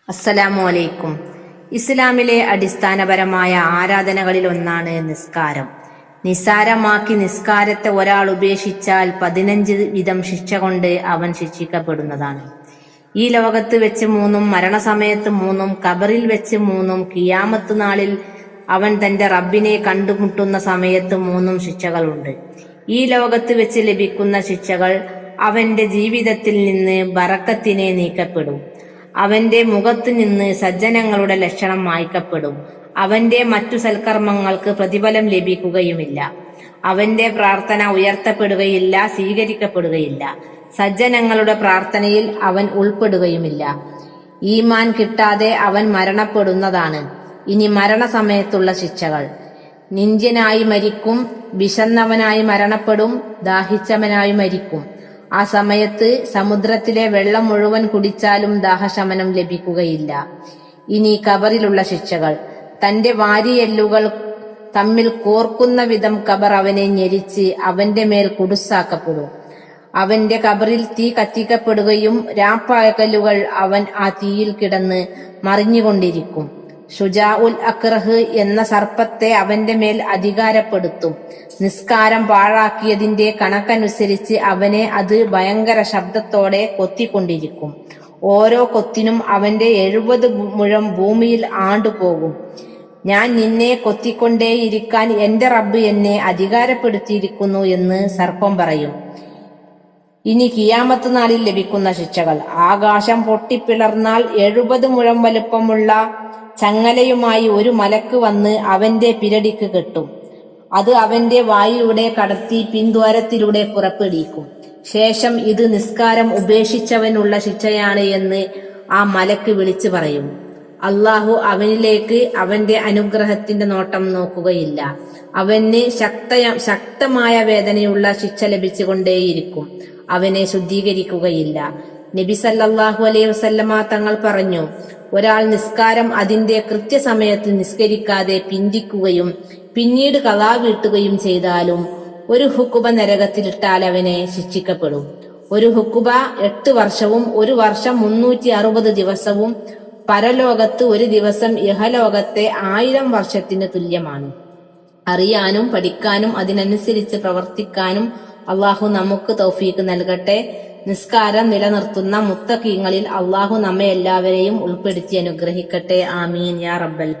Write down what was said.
അസ്സലാമു അലൈക്കും. ഇസ്ലാമിലെ അടിസ്ഥാനപരമായ ആരാധനകളിൽ ഒന്നാണ് നിസ്കാരം. നിസ്സാരമാക്കി നിസ്കാരത്തെ ഒരാൾ ഉപേക്ഷിച്ചാൽ 15 വിധം ശിക്ഷ കൊണ്ട് അവൻ ശിക്ഷിക്കപ്പെടുന്നതാണ്. ഈ ലോകത്ത് വെച്ച് 3, മരണസമയത്ത് 3, ഖബറിൽ വെച്ച് 3, ഖിയാമത്ത് നാളിൽ അവൻ തന്റെ റബ്ബിനെ കണ്ടുമുട്ടുന്ന സമയത്ത് 3 ശിക്ഷകളുണ്ട്. ഈ ലോകത്ത് വെച്ച് ലഭിക്കുന്ന ശിക്ഷകൾ അവന്റെ ജീവിതത്തിൽ നിന്ന് ബറക്കത്തിനെ നീക്കപ്പെടും. അവന്റെ മുഖത്തു നിന്ന് സജ്ജനങ്ങളുടെ ലക്ഷണം മായ്ക്കപ്പെടും. അവന്റെ മറ്റു സൽക്കർമ്മങ്ങൾക്ക് പ്രതിഫലം ലഭിക്കുകയുമില്ല. അവന്റെ പ്രാർത്ഥന ഉയർത്തപ്പെടുകയില്ല, സ്വീകരിക്കപ്പെടുകയില്ല. സജ്ജനങ്ങളുടെ പ്രാർത്ഥനയിൽ അവൻ ഉൾപ്പെടുകയുമില്ല. ഈമാൻ കിട്ടാതെ അവൻ മരണപ്പെടുന്നതാണ്. ഇനി മരണസമയത്തുള്ള ശിക്ഷകൾ: നിന്ദ്യനായി മരിക്കും, വിശന്നവനായി മരണപ്പെടും, ദാഹിച്ചവനായി മരിക്കും. ആ സമയത്ത് സമുദ്രത്തിലെ വെള്ളം മുഴുവൻ കുടിച്ചാലും ദാഹശമനം ലഭിക്കുകയില്ല. ഇനി ഖബറിലുള്ള ശിക്ഷകൾ: തന്റെ വാരിയെല്ലുകൾ തമ്മിൽ കോർക്കുന്ന വിധം ഖബർ അവനെ ഞെരിച്ച് അവന്റെ മേൽ കുടുസാക്കപ്പെടും. അവന്റെ ഖബറിൽ തീ കത്തിക്കപ്പെടുകയും രാപ്പകലുകൾ അവൻ ആ തീയിൽ കിടന്ന് മറിഞ്ഞുകൊണ്ടിരിക്കും. ഷുജാഉൽ അക്രഹ് എന്ന സർപ്പത്തെ അവന്റെ മേൽ അധികാരപ്പെടുത്തും. നിസ്കാരം പാഴാക്കിയതിന്റെ കണക്കനുസരിച്ച് അവനെ അത് ഭയങ്കര ശബ്ദത്തോടെ കൊത്തിക്കൊണ്ടിരിക്കും. ഓരോ കൊത്തിനും അവന്റെ 70 മുഴം ഭൂമിയിൽ ആണ്ടുപോകും. ഞാൻ നിന്നെ കൊത്തിക്കൊണ്ടേയിരിക്കാൻ എന്റെ റബ്ബ് എന്നെ അധികാരപ്പെടുത്തിയിരിക്കുന്നു എന്ന് സർപ്പം പറയും. ഇനി ഖിയാമത്ത് നാളിൽ ലഭിക്കുന്ന ശിക്ഷകൾ: ആകാശം പൊട്ടിപ്പിളർന്നാൽ 70 മുഴം വലുപ്പമുള്ള ചങ്ങലയുമായി ഒരു മലക്ക് വന്ന് അവന്റെ പിരടിക്ക് കെട്ടും. അത് അവന്റെ വായിലൂടെ കടത്തി പിൻദ്വാരത്തിലൂടെ പുറപ്പെടുവിക്കും. ശേഷം ഇത് നിസ്കാരം ഉപേക്ഷിച്ചവനുള്ള ശിക്ഷയാണ് എന്ന് ആ മലക്ക് വിളിച്ചു പറയും. അള്ളാഹു അവനിലേക്ക് അവന്റെ അനുഗ്രഹത്തിന്റെ നോട്ടം നോക്കുകയില്ല. അവന് ശക്തമായ വേദനയുള്ള ശിക്ഷ ലഭിച്ചുകൊണ്ടേയിരിക്കും. അവനെ ശുദ്ധീകരിക്കുകയില്ല. നബി സല്ലല്ലാഹു അലൈഹി വസല്ലമ തങ്ങൾ പറഞ്ഞു: ഒരാൾ നിസ്കാരം അതിന്റെ കൃത്യസമയത്ത് നിസ്കരിക്കാതെ പിന്തിക്കുകയും പിന്നീട് ഖളാ വീട്ടുകയും ചെയ്താലും ഒരു ഹുക്കുബ നരകത്തിലിട്ടാൽ അവനെ ശിക്ഷിക്കപ്പെടും. ഒരു ഹുക്കുബ 8 വർഷവും 1 വർഷം 360 ദിവസവും പരലോകത്ത് 1 ദിവസം ഇഹലോകത്തെ 1000 വർഷത്തിന് തുല്യമാണ്. അറിയാനും പഠിക്കാനും അതിനനുസരിച്ച് പ്രവർത്തിക്കാനും അള്ളാഹു നമുക്ക് തൗഫീഖ് നൽകട്ടെ. നിസ്കാരം നിലനിർത്തുന്ന മുത്തഖീങ്ങളിൽ അള്ളാഹു നമ്മെ എല്ലാവരെയും ഉൾപ്പെടുത്തി അനുഗ്രഹിക്കട്ടെ. ആമീൻ യാ റബ്ബൽ